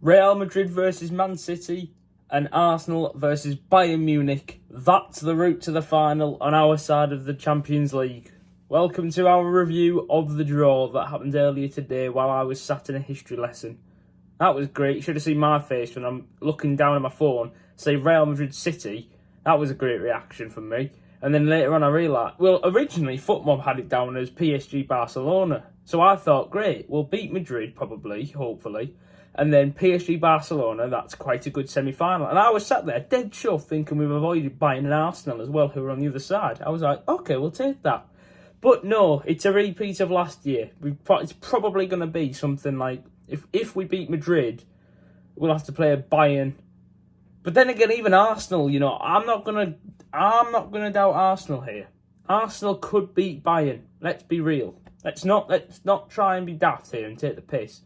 Real Madrid versus Man City and Arsenal versus Bayern Munich. That's the route to the final on our side of the Champions League. Welcome to our review of the draw that happened earlier today while I was sat in a history lesson. That was great. You should have seen my face when I'm looking down at my phone, say Real Madrid City. That was a great reaction from me. And then later on I realised, well, originally FootMob had it down as PSG Barcelona. So I thought, great, we'll beat Madrid probably, hopefully. And then PSG Barcelona, that's quite a good semi-final. And I was sat there dead chuffed thinking we've avoided Bayern and Arsenal as well, who were on the other side. I was like, okay, we'll take that. But no, it's a repeat of last year. It's probably going to be something like, if we beat Madrid, we'll have to play a Bayern. But then again, even Arsenal, you know, I'm not gonna doubt Arsenal here. Arsenal could beat Bayern. Let's be real. Let's not try and be daft here and take the piss.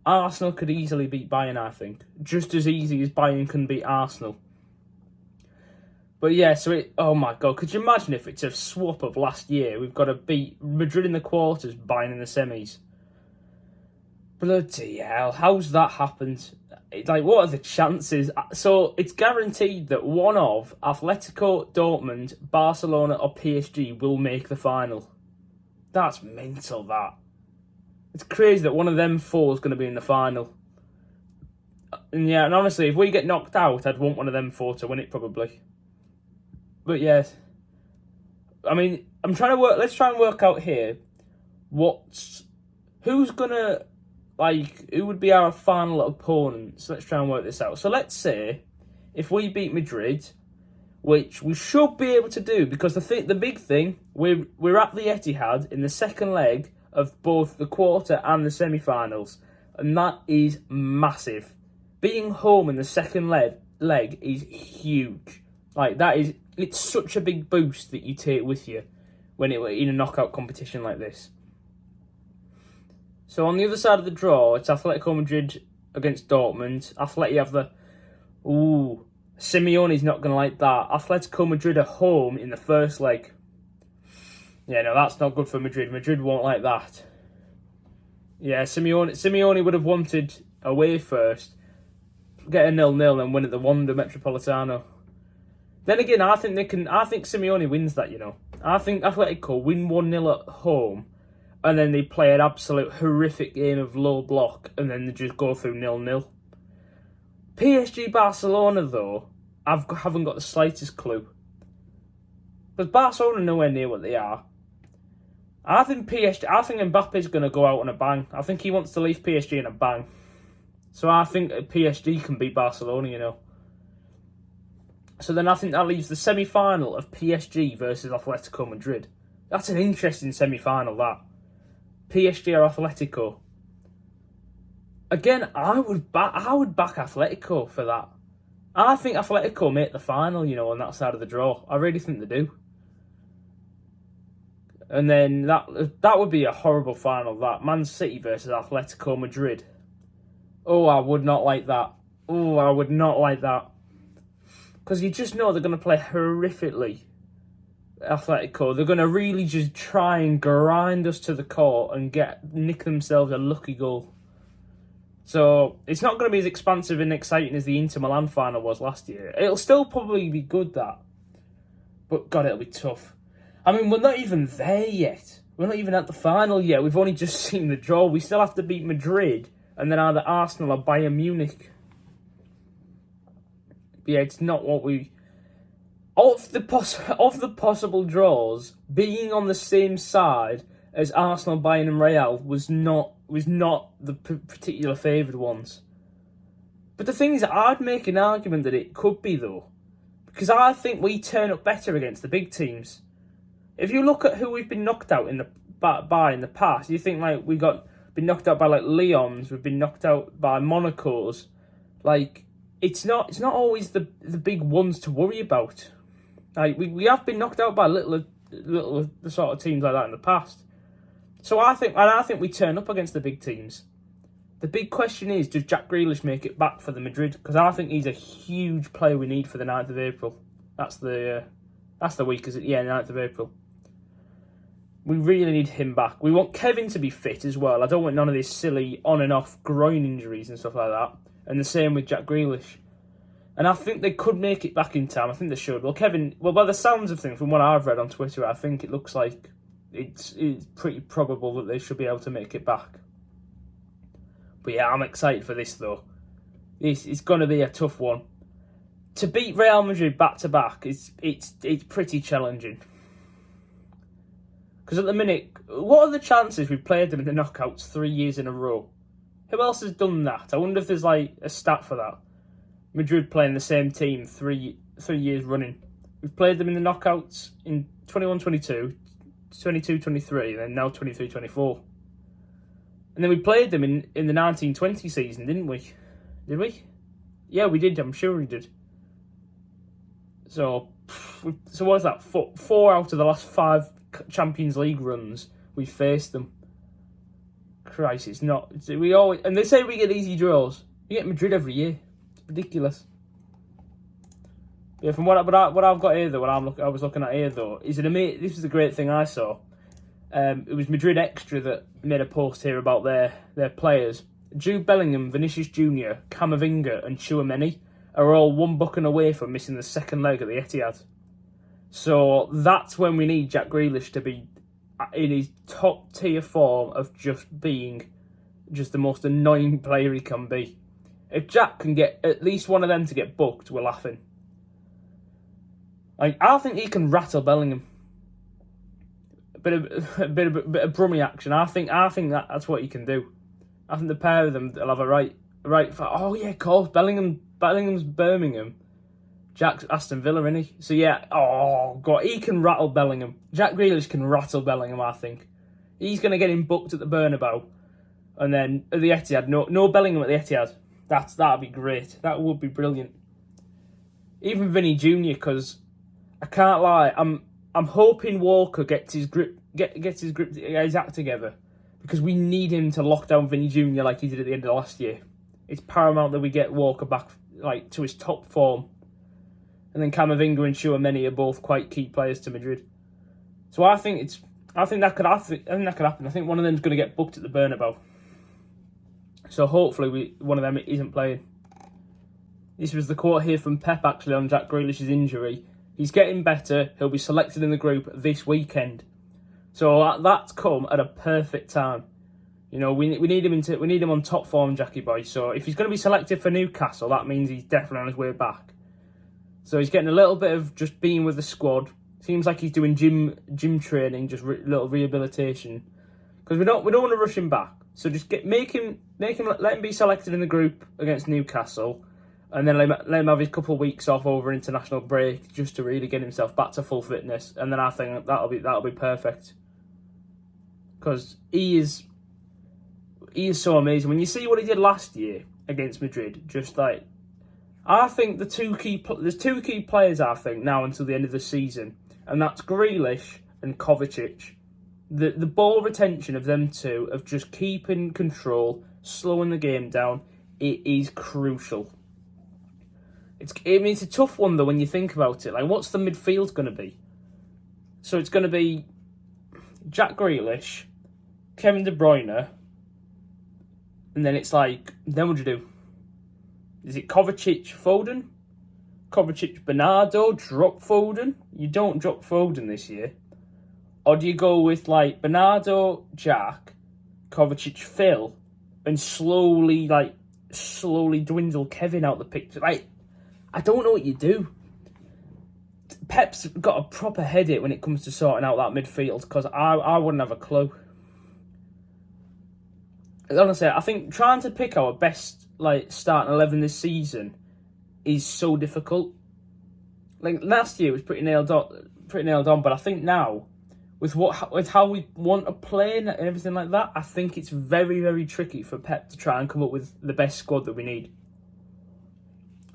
Arsenal could easily beat Bayern, I think. Just as easy as Bayern can beat Arsenal. But yeah, oh my God, could you imagine if it's a swap of last year? We've got to beat Madrid in the quarters, Bayern in the semis. Bloody hell, how's that happened? Like, what are the chances? So, it's guaranteed that one of Atletico, Dortmund, Barcelona or PSG will make the final. That's mental, that. It's crazy that one of them four is going to be in the final. And yeah, and honestly, if we get knocked out, I'd want one of them four to win it, probably. But yes. I mean, let's try and work out here who's going to... who would be our final opponents? Let's try and work this out. So let's say, if we beat Madrid, which we should be able to do, because the big thing, we're at the Etihad in the second leg of both the quarter and the semi-finals, and that is massive. Being home in the second leg is huge. It's such a big boost that you take with you when it in a knockout competition like this. So on the other side of the draw, it's Atletico Madrid against Dortmund. Atleti have Simeone's not going to like that. Atletico Madrid are home in the first leg. Yeah, no, that's not good for Madrid. Madrid won't like that. Yeah, Simeone would have wanted away first, get a 0-0 and win at the Wanda Metropolitano. Then again, I think Simeone wins that, you know. I think Atletico win 1-0 at home, and then they play an absolute horrific game of low block, and then they just go through 0-0. PSG Barcelona, though, haven't got the slightest clue. Because Barcelona are nowhere near what they are. I think Mbappe's going to go out on a bang. I think he wants to leave PSG in a bang. So I think PSG can beat Barcelona, you know. So then I think that leaves the semi-final of PSG versus Atletico Madrid. That's an interesting semi-final, that. PSG or Atletico. Again, I would back Atletico for that. I think Atletico make the final, you know, on that side of the draw. I really think they do. And then that would be a horrible final, that. Man City versus Atletico Madrid. Oh, I would not like that. Oh, I would not like that. Because you just know they're going to play horrifically. Atletico, they're going to really just try and grind us to the court and nick themselves a lucky goal. So it's not going to be as expansive and exciting as the Inter Milan final was last year. It'll still probably be good, that. But God, it'll be tough. I mean, we're not even there yet. We're not even at the final yet. We've only just seen the draw. We still have to beat Madrid and then either Arsenal or Bayern Munich. But yeah, it's not what we... Of the possible draws, being on the same side as Arsenal, Bayern and Real was not the particular favoured ones. But the thing is, I'd make an argument that it could be, though. Because I think we turn up better against the big teams. If you look at who we've been knocked out in the past, you think like we been knocked out by like Lyons, we've been knocked out by Monaco's. Like it's not always the big ones to worry about. Like we have been knocked out by little the sort of teams like that in the past. So I think we turn up against the big teams. The big question is, does Jack Grealish make it back for the Madrid? Because I think he's a huge player we need for the 9th of April. That's the week, is it? Yeah, 9th of April. We really need him back. We want Kevin to be fit as well. I don't want none of this silly on and off groin injuries and stuff like that. And the same with Jack Grealish. And I think they could make it back in time. I think they should. Well, Kevin, by the sounds of things, from what I've read on Twitter, I think it looks like it's pretty probable that they should be able to make it back. But yeah, I'm excited for this though. It's going to be a tough one. To beat Real Madrid back to back, it's pretty challenging. Because at the minute, what are the chances we've played them in the knockouts 3 years in a row? Who else has done that? I wonder if there's like a stat for that. Madrid playing the same team three years running. We've played them in the knockouts in 21-22, 22-23, and then now 23-24. And then we played them in the 19-20 season, didn't we? Did we? Yeah, we did. I'm sure we did. So what is that? Four out of the last 5 Champions League runs we faced them. Christ, it's not. We always, and they say we get easy draws. We get Madrid every year. It's ridiculous. Yeah, from what I've got here though, I was looking at here though, is it amazing? This is a great thing I saw. It was Madrid Extra that made a post here about their players. Jude Bellingham, Vinicius Junior, Camavinga, and Tchouaméni are all one booking away from missing the second leg at the Etihad. So that's when we need Jack Grealish to be in his top tier form of just being just the most annoying player he can be. If Jack can get at least one of them to get booked, we're laughing. I think he can rattle Bellingham. A bit of Brummy action. I think that's what he can do. I think the pair of them will have a right. Oh yeah, of course. Bellingham's Birmingham. Jack's Aston Villa, isn't he? So yeah, oh god, he can rattle Bellingham. Jack Grealish can rattle Bellingham, I think. He's going to get him booked at the Bernabeu. And then at the Etihad, no Bellingham at the Etihad. That'd be great. That would be brilliant. Even Vinny Jr., because I can't lie, I'm hoping Walker gets his act together. Because we need him to lock down Vinny Jr. like he did at the end of last year. It's paramount that we get Walker back to his top form. And then Camavinga and Tchouaméni are both quite key players to Madrid. So I think that could happen. I think one of them's going to get booked at the Bernabeu. So hopefully one of them isn't playing. This was the quote here from Pep actually on Jack Grealish's injury. He's getting better. He'll be selected in the group this weekend. So that's come at a perfect time. You know, we need him on top form, Jackie boy. So if he's going to be selected for Newcastle, that means he's definitely on his way back. So he's getting a little bit of just being with the squad. Seems like he's doing gym training, just little rehabilitation. Because we don't want to rush him back. So just let him be selected in the group against Newcastle, and then let him have his couple of weeks off over international break just to really get himself back to full fitness. And then I think that'll be perfect. Because he is so amazing. When you see what he did last year against Madrid, just like, I think there's two key players I think now until the end of the season, and that's Grealish and Kovacic. The ball retention of them two, of just keeping control, slowing the game down, it is crucial. It's a tough one though when you think about it. Like, what's the midfield going to be? So it's going to be Jack Grealish, Kevin De Bruyne, and then it's like, then what do you do? Is it Kovacic, Foden? Kovacic, Bernardo, drop Foden? You don't drop Foden this year. Or do you go with like Bernardo, Jack, Kovacic, Phil, and slowly dwindle Kevin out the picture? Like, I don't know what you do. Pep's got a proper headache when it comes to sorting out that midfield, because I wouldn't have a clue. Honestly, I think trying to pick our best starting 11 this season is so difficult. Like last year was pretty nailed on, but I think now with how we want to play and everything like that, I think it's very, very tricky for Pep to try and come up with the best squad that we need.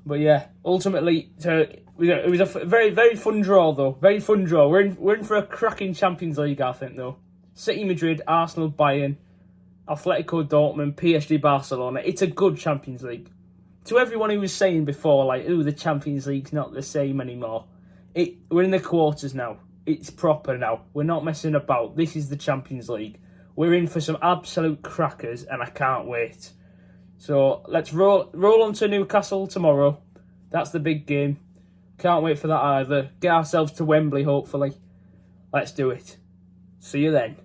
But yeah, ultimately, it was a very, very fun draw though. Very fun draw. We're in for a cracking Champions League, I think though. City, Madrid, Arsenal, Bayern, Atletico Dortmund, PSG, Barcelona. It's a good Champions League. To everyone who was saying before, the Champions League's not the same anymore. We're in the quarters now. It's proper now. We're not messing about. This is the Champions League. We're in for some absolute crackers, and I can't wait. So let's roll on to Newcastle tomorrow. That's the big game. Can't wait for that either. Get ourselves to Wembley, hopefully. Let's do it. See you then.